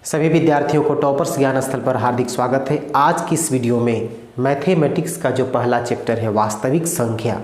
सभी विद्यार्थियों को टॉपर्स ज्ञान स्थल पर हार्दिक स्वागत है। आज की इस वीडियो में मैथमेटिक्स का जो पहला चैप्टर है वास्तविक संख्या,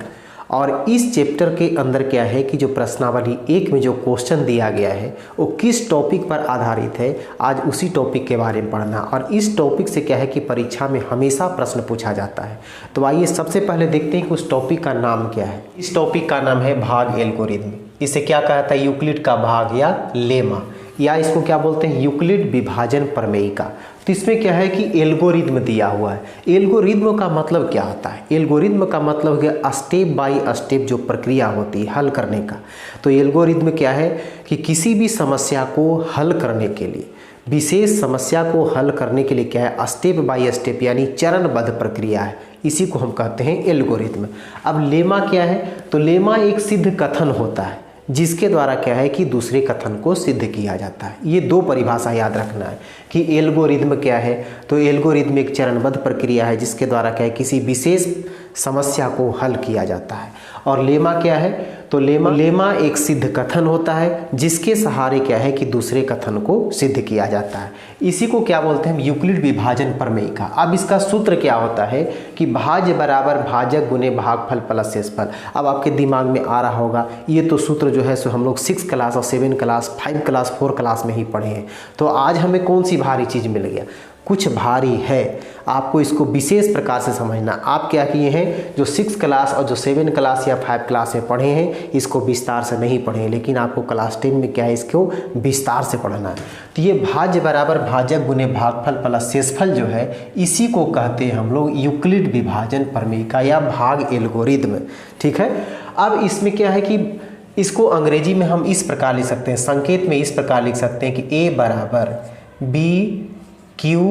और इस चैप्टर के अंदर क्या है कि जो प्रश्नावली 1 में जो क्वेश्चन दिया गया है वो किस टॉपिक पर आधारित है, आज उसी टॉपिक के बारे में पढ़ना। और इस टॉपिक से क्या है कि परीक्षा में हमेशा प्रश्न पूछा जाता है। तो आइए सबसे पहले देखते हैं कि उस टॉपिक का नाम क्या है। इस टॉपिक का नाम है भाग एल्गोरिथम। इसे क्या कहता है? यूक्लिड का भाग या लेमा, या इसको क्या बोलते हैं? यूक्लिड विभाजन प्रमेयिका। तो इसमें क्या है कि एल्गोरिथम दिया हुआ है। एल्गोरिथम का मतलब क्या होता है? एल्गोरिथम का मतलब है स्टेप बाय स्टेप जो प्रक्रिया होती है हल करने का। तो एल्गोरिथम क्या है कि किसी भी समस्या को हल करने के लिए, विशेष समस्या को हल करने के लिए क्या है, स्टेप बाय स्टेप यानी चरणबद्ध प्रक्रिया है। इसी को हम कहते हैं एल्गोरिथम। अब लेमा क्या है? तो लेमा एक सिद्ध कथन होता है जिसके द्वारा क्या है कि दूसरे कथन को सिद्ध किया जाता है। ये दो परिभाषा याद रखना है कि एल्गोरिथम क्या है। तो एल्गोरिथम एक चरणबद्ध प्रक्रिया है जिसके द्वारा क्या है किसी विशेष समस्या को हल किया जाता है। और लेमा क्या है? तो लेमा एक सिद्ध कथन होता है जिसके सहारे क्या है कि दूसरे कथन को सिद्ध किया जाता है। इसी को क्या बोलते हैं? यूक्लिड विभाजन प्रमेयिका। अब इसका सूत्र क्या होता है कि भाज्य बराबर भाजक गुने भागफल प्लस शेषफल। अब आपके दिमाग में आ रहा होगा ये तो सूत्र जो है सो हम लोग 6 क्लास और 7 क्लास 5 क्लास 4 क्लास में ही पढ़े हैं। तो आज हमें कौन सी भारी चीज़ मिल गया? कुछ भारी है, आपको इसको विशेष प्रकार से समझना। आप क्या किए हैं, जो 6 क्लास और जो 7 क्लास या 5 क्लास में पढ़े हैं इसको विस्तार से नहीं पढ़े हैं, लेकिन आपको क्लास 10 में क्या है इसको विस्तार से पढ़ना है। तो ये भाज्य बराबर भाजक गुने भागफल प्लस शेषफल जो है इसी को कहते हैं हम लोग यूक्लिड विभाजन प्रमेयिका या भाग एल्गोरिथम। ठीक है। अब इसमें क्या है कि इसको अंग्रेजी में हम इस प्रकार लिख सकते हैं, संकेत में इस प्रकार लिख सकते हैं कि ए बराबर बी क्यू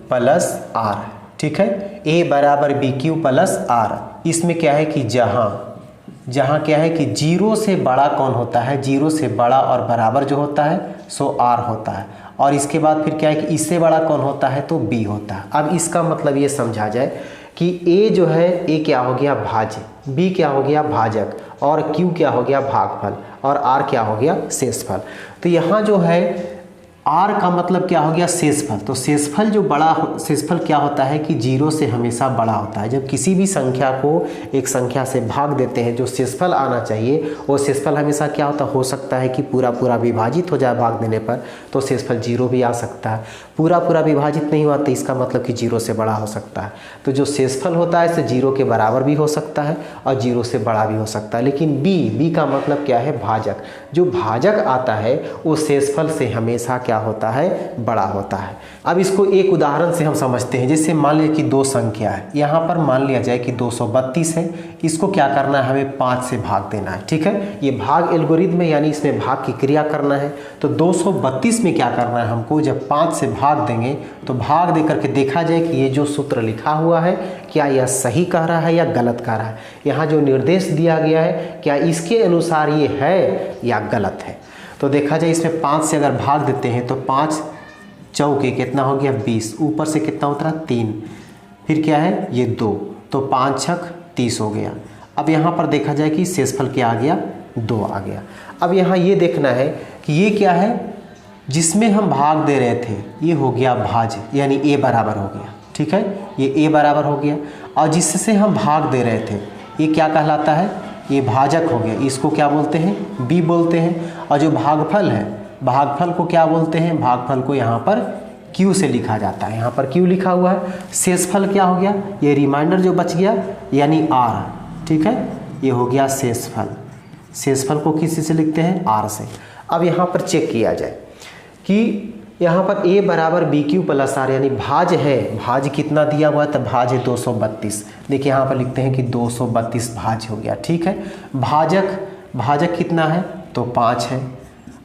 प्लस आर। ठीक है, ए बराबर बी क्यू प्लस आर। इसमें क्या है कि जहाँ क्या है कि 0 से बड़ा कौन होता है, 0 से बड़ा और बराबर जो होता है सो आर होता है। और इसके बाद फिर क्या है कि इससे बड़ा कौन होता है तो बी होता है। अब इसका मतलब ये समझा जाए कि ए जो है ए क्या हो गया भाज्य, बी क्या हो गया भाजक, और क्यू क्या हो गया भागफल, और आर क्या हो गया शेषफल। तो यहाँ जो है आर का मतलब क्या हो गया शेषफल। तो शेषफल जो शेषफल क्या होता है कि 0 से हमेशा बड़ा होता है। जब किसी भी संख्या को एक संख्या से भाग देते हैं जो शेषफल आना चाहिए वो शेषफल हमेशा क्या होता हो सकता है कि पूरा विभाजित हो जाए भाग देने पर, तो शेषफल 0 भी आ सकता है। पूरा विभाजित नहीं हुआ तो इसका मतलब कि 0 से बड़ा हो सकता है। तो जो शेषफल होता है इसे 0 के बराबर भी हो सकता है और 0 से बड़ा भी हो सकता है। लेकिन बी का मतलब क्या है भाजक। जो भाजक आता है वो शेषफल से हमेशा क्या होता है बड़ा होता है। अब इसको एक उदाहरण से हम समझते हैं। जैसे मान लिया कि 2 संख्या है, यहाँ पर मान लिया जाए कि 232 है, इसको क्या करना है हमें 5 से भाग देना है। ठीक है, ये भाग एल्गोरिथम है यानी इसमें भाग की क्रिया करना है। तो 232 में क्या करना है हमको, जब 5 से भाग देंगे तो भाग दे करके देखा जाए कि ये जो सूत्र लिखा हुआ है क्या यह सही कह रहा है या गलत कह रहा है। यहाँ जो निर्देश दिया गया है क्या इसके अनुसार ये है या गलत है। तो देखा जाए इसमें 5 से अगर भाग देते हैं तो 5 चौके कितना हो गया 20, ऊपर से कितना उतरा 3, फिर क्या है ये 2, तो 5 छक 30 हो गया। अब यहाँ पर देखा जाए कि शेषफल क्या आ गया 2 आ गया। अब यहाँ ये देखना है कि ये क्या है जिसमें हम भाग दे रहे थे ये हो गया भाज्य यानी ए बराबर हो गया। ठीक है, ये ए बराबर हो गया। और जिससे हम भाग दे रहे थे ये क्या कहलाता है, ये भाजक हो गया, इसको क्या बोलते हैं बी बोलते हैं। और जो भागफल है भागफल को क्या बोलते हैं, भागफल को यहाँ पर क्यू से लिखा जाता है, यहाँ पर क्यू लिखा हुआ है। शेषफल क्या हो गया, ये रिमाइंडर जो बच गया यानी आर। ठीक है, ये हो गया शेषफल। शेषफल को किसी से लिखते हैं आर से। अब यहाँ पर चेक किया जाए कि यहाँ पर a बराबर बी क्यू प्लस आर यानी भाज्य है। भाज्य कितना दिया हुआ है तो भाज्य 232। देखिए यहाँ पर लिखते हैं कि 232 भाज्य हो गया। ठीक है, भाजक कितना है तो 5 है।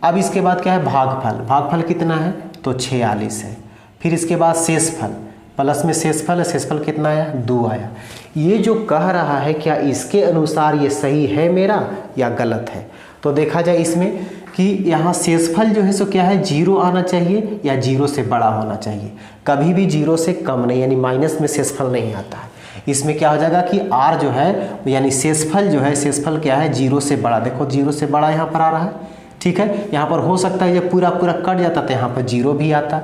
अब इसके बाद क्या है भागफल कितना है तो 46 है। फिर इसके बाद शेषफल, प्लस में शेषफल है, शेषफल कितना आया 2 आया। ये जो कह रहा है क्या इसके अनुसार ये सही है मेरा या गलत है। तो देखा जाए इसमें कि यहाँ शेषफल जो है सो क्या है 0 आना चाहिए या 0 से बड़ा होना चाहिए। कभी भी 0 से कम नहीं यानी माइनस में शेषफल नहीं आता है। इसमें क्या हो जाएगा कि r जो है यानी शेषफल जो है शेषफल क्या है 0 से बड़ा। देखो 0 से बड़ा यहाँ पर आ रहा है ठीक है। यहाँ पर हो सकता है जब पूरा पूरा कट जाता तो यहाँ पर 0 भी आता।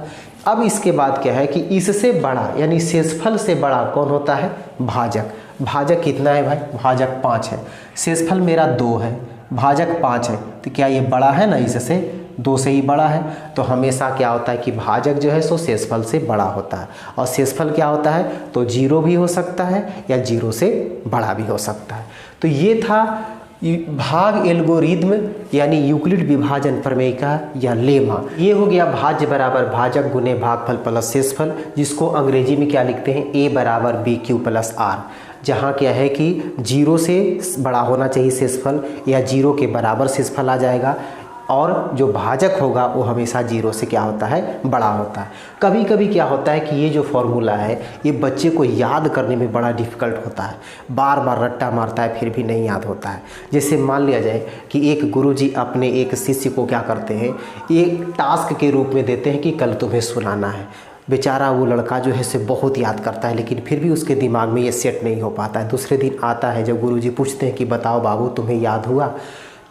अब इसके बाद क्या है कि इससे बड़ा यानी शेषफल से बड़ा कौन होता है, भाजक। भाजक कितना है भाई, भाजक 5 है। शेषफल मेरा 2 है, भाजक 5 है, तो क्या ये बड़ा है ना, इससे 2 से ही बड़ा है। तो हमेशा क्या होता है कि भाजक जो है सो शेषफल से बड़ा होता है, और शेषफल क्या होता है तो 0 भी हो सकता है या 0 से बड़ा भी हो सकता है। तो ये था भाग एल्गोरिदम यानी यूक्लिड विभाजन प्रमेय का या लेमा। ये हो गया भाज्य बराबर भाजक गुने भागफल प्लस शेषफल, जिसको अंग्रेजी में क्या लिखते हैं, a बराबर बी क्यू प्लस आर, जहाँ क्या है कि 0 से बड़ा होना चाहिए शेषफल या 0 के बराबर शेषफल आ जाएगा, और जो भाजक होगा वो हमेशा 0 से क्या होता है, बड़ा होता है। कभी कभी क्या होता है कि ये जो फॉर्मूला है ये बच्चे को याद करने में बड़ा डिफ़िकल्ट होता है, बार बार रट्टा मारता है फिर भी नहीं याद होता है। जैसे मान लिया जाए कि एक गुरुजी अपने एक शिष्य को क्या करते हैं, एक टास्क के रूप में देते हैं कि कल तुम्हें सुनाना है। बेचारा वो लड़का जो है से बहुत याद करता है, लेकिन फिर भी उसके दिमाग में ये सेट नहीं हो पाता है। दूसरे दिन आता है, जब गुरुजी पूछते हैं कि बताओ बाबू तुम्हें याद हुआ,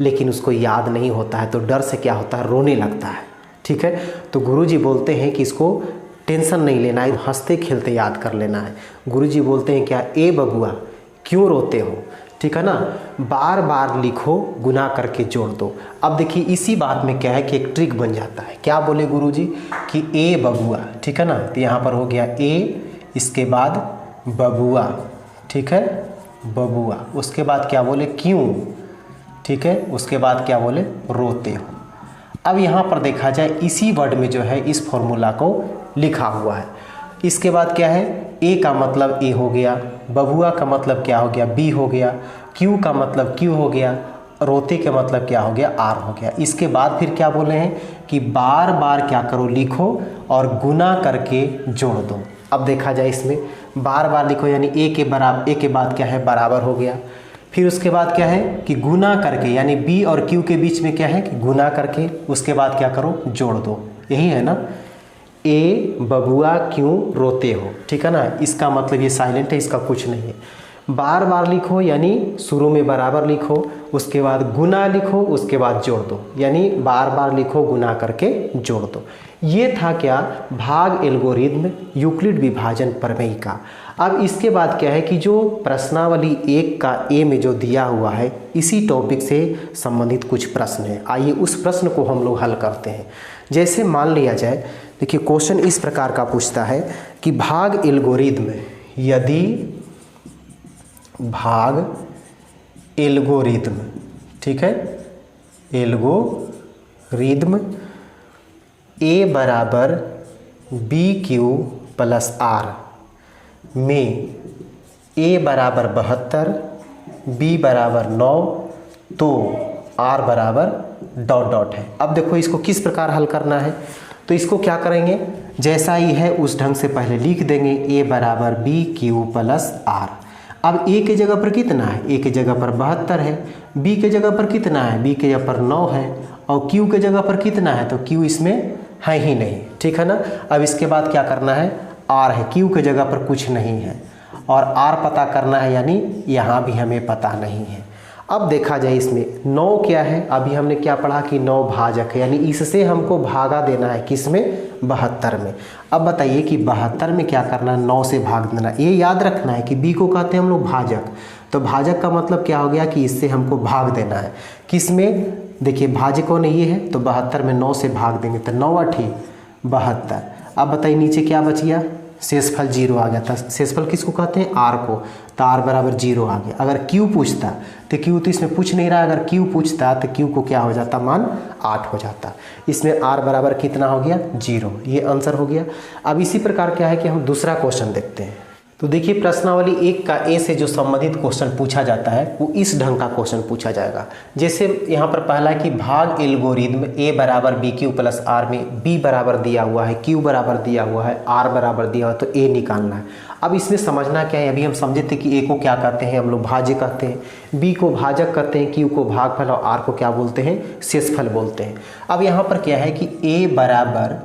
लेकिन उसको याद नहीं होता है, तो डर से क्या होता है, रोने लगता है। ठीक है, तो गुरुजी बोलते हैं कि इसको टेंशन नहीं लेना है, हंसते खेलते याद कर लेना है। गुरुजी बोलते हैं क्या, ए बबुआ क्यों रोते हो, ठीक है ना, बार बार लिखो गुना करके जोड़ दो। अब देखिए इसी बात में क्या है कि एक ट्रिक बन जाता है। क्या बोले गुरुजी कि ए बबुआ, ठीक है ना, तो यहाँ पर हो गया ए, इसके बाद बबुआ, ठीक है, बबुआ, उसके बाद क्या बोले क्यों, ठीक है, उसके बाद क्या बोले रोते हो। अब यहाँ पर देखा जाए इसी वर्ड में जो है इस फॉर्मूला को लिखा हुआ है। इसके बाद क्या है, ए का मतलब ए हो गया, बबुआ का मतलब क्या हो गया, बी हो गया, क्यू का मतलब क्यू हो गया, रोते का मतलब क्या हो गया, आर हो गया। इसके बाद फिर क्या बोले हैं कि बार बार क्या करो, लिखो और गुना करके जोड़ दो। अब देखा जाए इसमें बार बार लिखो यानी ए के बराबर, ए के बाद क्या है बराबर हो गया, फिर उसके बाद क्या है कि गुना करके यानी बी और क्यू के बीच में क्या है कि गुना करके उसके बाद क्या करो, जोड़ दो। यही है ना, ए बबुआ क्यों रोते हो, ठीक है ना, इसका मतलब ये साइलेंट है, इसका कुछ नहीं है। बार बार लिखो यानी शुरू में बराबर लिखो, उसके बाद गुना लिखो, उसके बाद जोड़ दो, यानी बार बार लिखो गुना करके जोड़ दो। ये था क्या, भाग एल्गोरिदम यूक्लिड विभाजन प्रमेय का। अब इसके बाद क्या है कि जो प्रश्नावली 1 का ए में जो दिया हुआ है, इसी टॉपिक से संबंधित कुछ प्रश्न है। आइए उस प्रश्न को हम लोग हल करते हैं। जैसे मान लिया जाए, देखिए क्वेश्चन इस प्रकार का पूछता है कि भाग एल्गोरिदम, यदि भाग एल्गोरिदम, ठीक है, एल्गोरिदम ए बराबर बी क्यू प्लस आर में ए बराबर 72, बी बराबर 9, तो आर बराबर डॉट डॉट है। अब देखो इसको किस प्रकार हल करना है, तो इसको क्या करेंगे, जैसा ही है उस ढंग से पहले लिख देंगे, ए बराबर बी क्यू प्लस आर। अब ए के जगह पर कितना है, ए के जगह पर 72 है, बी के जगह पर कितना है, बी के जगह पर 9 है, और क्यू के जगह पर कितना है, तो क्यू इसमें है ही नहीं, ठीक है ना। अब इसके बाद क्या करना है, आर है, क्यू के जगह पर कुछ नहीं है, और आर पता करना है, यानी यहाँ भी हमें पता नहीं है। अब देखा जाए इसमें 9 क्या है, अभी हमने क्या पढ़ा कि 9 भाजक है, यानी इससे हमको भागा देना है, किसमें, 72 में। अब बताइए कि 72 में क्या करना है, 9 से भाग देना। ये याद रखना है कि बी को कहते हैं हम लोग भाजक, तो भाजक का मतलब क्या हो गया कि इससे हमको भाग देना है, किसमें, देखिए भाजकों ने ये है, तो 72 में 9 से भाग देंगे, तो 9 8 72। अब बताइए नीचे क्या बच गया, शेषफल 0 आ गया था। शेषफल किसको कहते हैं, आर को, तो आर बराबर 0 आ गया। अगर क्यू पूछता तो क्यू तो इसमें पूछ नहीं रहा, अगर क्यू पूछता तो क्यू को क्या हो जाता, मान 8 हो जाता। इसमें आर बराबर कितना हो गया, 0, ये आंसर हो गया। अब इसी प्रकार क्या है कि हम दूसरा क्वेश्चन देखते हैं। तो देखिए प्रश्नावली 1 का ए से जो संबंधित क्वेश्चन पूछा जाता है वो इस ढंग का क्वेश्चन पूछा जाएगा। जैसे यहाँ पर पहला है कि भाग एल्गोरिदम ए बराबर बी क्यू प्लस आर में बी बराबर दिया हुआ है, क्यू बराबर दिया हुआ है, आर बराबर दिया हुआ है, तो ए निकालना है। अब इसमें समझना क्या है, अभी हम समझे थे कि ए को क्या कहते हैं, हम लोग भाज्य कहते हैं, बी को भाजक कहते हैं, क्यू को भागफल, और आर को क्या बोलते हैं, शेषफल बोलते हैं। अब यहाँ पर क्या है कि ए बराबर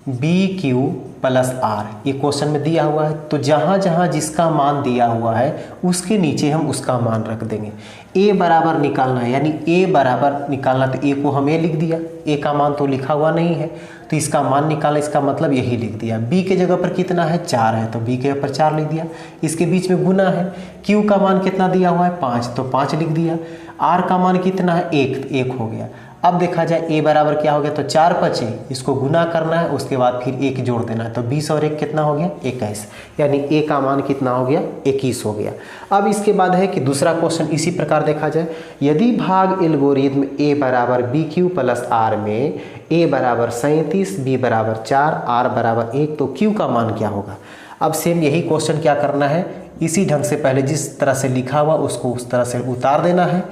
बी क्यू प्लस आर, ये क्वेश्चन में दिया हुआ है। तो जहाँ जहाँ जिसका मान दिया हुआ है उसके नीचे हम उसका मान रख देंगे। ए बराबर निकालना है, यानी ए बराबर निकालना, तो ए को हम ए लिख दिया, ए का मान तो लिखा हुआ नहीं है तो इसका मान निकालना, इसका मतलब यही लिख दिया। बी के जगह पर कितना है 4 है, तो बी के जगह पर 4 लिख दिया। इसके बीच में गुना है, क्यू का मान कितना दिया हुआ है 5, तो 5 लिख दिया। आर का मान कितना है 1 हो गया। अब देखा जाए ए बराबर क्या हो गया, तो 4 बचे, इसको गुना करना है, उसके बाद फिर 1 जोड़ देना है, तो 20 और 1 कितना हो गया 21, यानी ए का मान कितना हो गया 21 हो गया। अब इसके बाद है कि दूसरा क्वेश्चन इसी प्रकार देखा जाए, यदि भाग एल्गोरिथम ए बराबर बी क्यू प्लस आर में ए बराबर 37, बी बराबर 4, आर बराबर 1, तो क्यू का मान क्या होगा। अब सेम यही क्वेश्चन क्या करना है, इसी ढंग से पहले जिस तरह से लिखा हुआ उसको उस तरह से उतार देना है।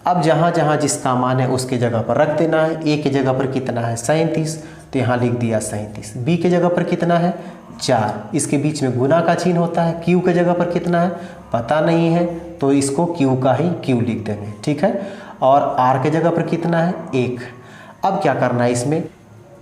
अब जहाँ जहाँ जिसका मान है उसके जगह पर रख देना है। ए के जगह पर कितना है 37, तो यहाँ लिख दिया 37। बी के जगह पर कितना है 4, इसके बीच में गुना का चिन्ह होता है। क्यू के जगह पर कितना है पता नहीं है, तो इसको क्यू का ही क्यू लिख देंगे, ठीक है। और आर के जगह पर कितना है 1। अब क्या करना है, इसमें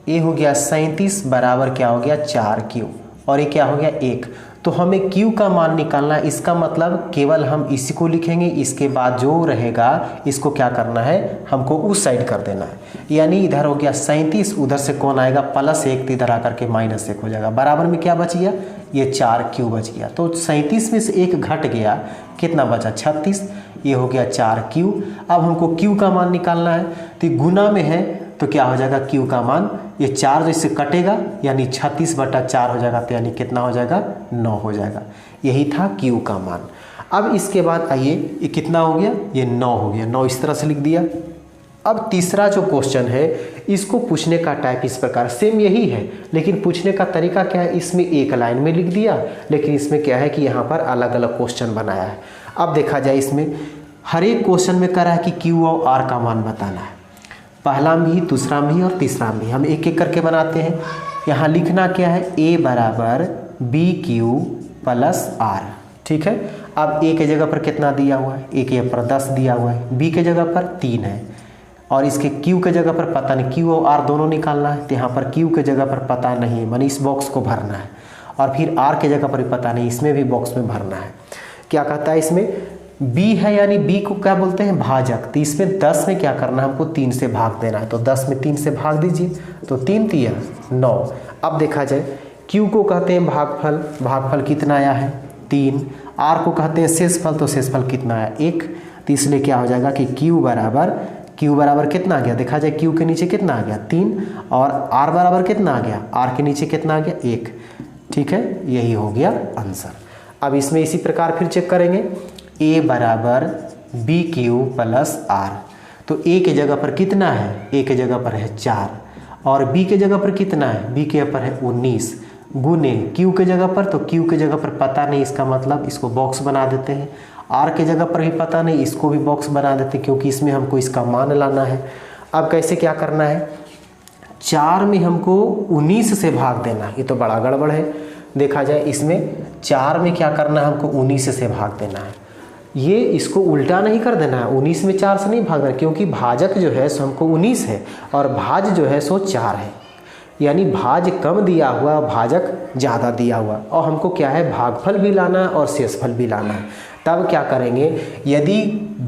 ए हो गया 37 बराबर क्या हो गया 4 क्यू, और ये क्या हो गया 1। तो हमें Q का मान निकालना है, इसका मतलब केवल हम इसी को लिखेंगे, इसके बाद जो रहेगा इसको क्या करना है, हमको उस साइड कर देना है। यानी इधर हो गया 37, उधर से कौन आएगा +1, तो इधर आकर के -1 हो जाएगा। बराबर में क्या बच गया, ये 4Q बच गया। तो 37 में से 1 घट गया, कितना बचा 36, ये हो गया 4Q। अब हमको Q का मान निकालना है, तो गुना में है तो क्या हो जाएगा Q का मान, ये 4 जो इससे कटेगा यानी 36/4 हो जाएगा, तो यानी कितना हो जाएगा 9 हो जाएगा। यही था Q का मान। अब इसके बाद आइए, ये कितना हो गया, ये 9 हो गया, 9 इस तरह से लिख दिया। अब तीसरा जो क्वेश्चन है इसको पूछने का टाइप इस प्रकार सेम यही है, लेकिन पूछने का तरीका क्या है, इसमें एक लाइन में लिख दिया, लेकिन इसमें क्या है कि यहाँ पर अलग अलग क्वेश्चन बनाया है। अब देखा जाए, इसमें हर एक क्वेश्चन में कह रहा है कि Q और R का मान बताना है, पहला भी, दूसरा भी और तीसरा भी। हम एक एक करके बनाते हैं। यहाँ लिखना क्या है, ए बराबर बी क्यू प्लस आर, ठीक है। अब ए के जगह पर कितना दिया हुआ है, ए के जगह पर 10 दिया हुआ है, बी के जगह पर 3 है, और इसके क्यू के जगह पर पता नहीं, क्यू और आर दोनों निकालना है, तो यहाँ पर क्यू के जगह पर पता नहीं है, मानी इस बॉक्स को भरना है, और फिर आर के जगह पर भी पता नहीं, इसमें भी बॉक्स में भरना है। क्या कहता है इसमें, बी है यानी बी को क्या बोलते हैं भाजक, तो इसमें 10 में क्या करना है, हमको 3 से भाग देना है, तो 10 में 3 से भाग दीजिए, तो 3 3 9। अब देखा जाए, क्यू को कहते हैं भागफल, भागफल कितना आया है 3। आर को कहते हैं शेषफल, तो शेषफल कितना आया 1, तो इसलिए क्या हो जाएगा कि क्यू बराबर कितना आ गया, देखा जाए क्यू के नीचे कितना आ गया 3, और आर बराबर कितना आ गया, आर के नीचे कितना आ गया 1, ठीक है। यही हो गया आंसर। अब इसमें इसी प्रकार फिर चेक करेंगे, ए बराबर बी क्यू प्लस आर, तो ए के जगह पर कितना है, ए के जगह पर है 4, और बी के जगह पर कितना है, बी के जगह पर है 19, गुने क्यू के जगह पर, तो क्यू के जगह पर पता नहीं, इसका मतलब इसको बॉक्स बना देते हैं। आर के जगह पर भी पता नहीं, इसको भी बॉक्स बना देते हैं, क्योंकि इसमें हमको इसका मान लाना है। अब कैसे क्या करना है, 4 में हमको 19 से भाग देना है, ये तो बड़ा गड़बड़ है। देखा जाए, इसमें 4 में क्या करना है, हमको 19 से भाग देना है। ये इसको उल्टा नहीं कर देना है, 19 में 4 से नहीं भागना है, क्योंकि भाजक जो है सो हमको 19 है और भाज जो है सो 4 है, यानी भाज कम दिया हुआ, भाजक ज़्यादा दिया हुआ, और हमको क्या है भागफल भी लाना है और शेषफल भी लाना है। तब क्या करेंगे, यदि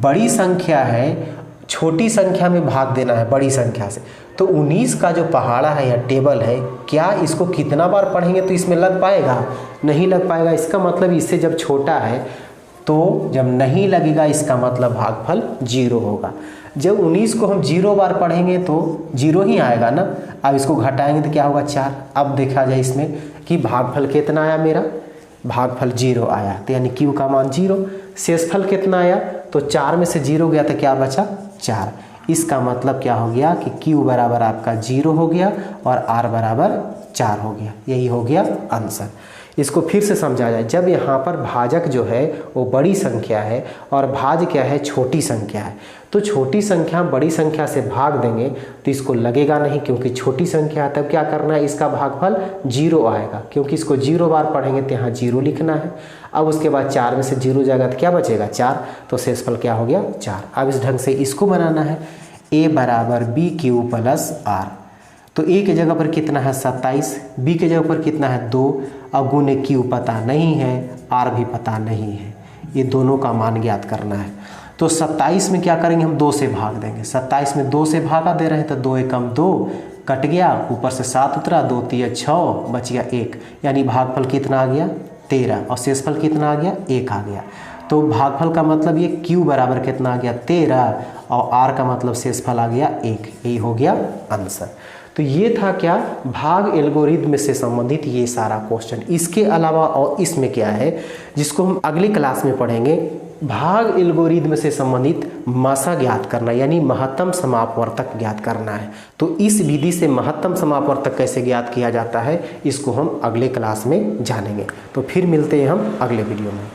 बड़ी संख्या है छोटी संख्या में भाग देना है बड़ी संख्या से, तो 19 का जो पहाड़ा है या टेबल है, क्या इसको कितना बार पढ़ेंगे तो इसमें लग पाएगा, नहीं लग पाएगा। इसका मतलब इससे जब छोटा है तो जब नहीं लगेगा, इसका मतलब भागफल 0 होगा। जब 19 को हम 0 बार पढ़ेंगे तो 0 ही आएगा ना। अब इसको घटाएंगे तो क्या होगा 4। अब देखा जाए इसमें कि भागफल कितना आया, मेरा भागफल 0 आया, तो यानी क्यू का मान 0। शेषफल कितना आया, तो 4 में से 0 गया तो क्या बचा 4। इसका मतलब क्या हो गया कि क्यू बराबर आपका 0 हो गया और आर बराबर 4 हो गया। यही हो गया आंसर। इसको फिर से समझा जाए, जब यहाँ पर भाजक जो है वो बड़ी संख्या है और भाज क्या है छोटी संख्या है, तो छोटी संख्या बड़ी संख्या से भाग देंगे तो इसको लगेगा नहीं, क्योंकि छोटी संख्या है। तब क्या करना है, इसका भागफल 0 आएगा, क्योंकि इसको 0 बार पढ़ेंगे तो यहाँ 0 लिखना है। अब उसके बाद 4 में से 0 जाएगा तो क्या बचेगा 4, तो शेषफल क्या हो गया 4। अब इस ढंग से इसको बनाना है, ए बराबर बी क्यू प्लस आर। तो ए के जगह पर कितना है 27, बी के जगह पर कितना है 2, और गुने क्यू पता नहीं है, आर भी पता नहीं है, ये दोनों का मान ज्ञात करना है। तो 27 में क्या करेंगे हम 2 से भाग देंगे, 27 में 2 से भागा दे रहे हैं तो 2 एकम 2 कट गया, ऊपर से 7 उतरा, 2 तिया 6 बच गया 1, यानी भागफल कितना आ गया 13 और शेषफल कितना आ गया 1 आ गया। तो भागफल का मतलब ये q बराबर कितना आ गया 13 और r का मतलब शेषफल आ गया 1, यही हो गया आंसर। तो ये था क्या भाग एल्गोरिथ्म से संबंधित ये सारा क्वेश्चन। इसके अलावा और इसमें क्या है जिसको हम अगली क्लास में पढ़ेंगे, भाग एल्गोरिथ्म से संबंधित मासा ज्ञात करना यानी महत्तम समापवर्तक ज्ञात करना है। तो इस विधि से महत्तम समापवर्तक कैसे ज्ञात किया जाता है इसको हम अगले क्लास में जानेंगे। तो फिर मिलते हैं हम अगले वीडियो में।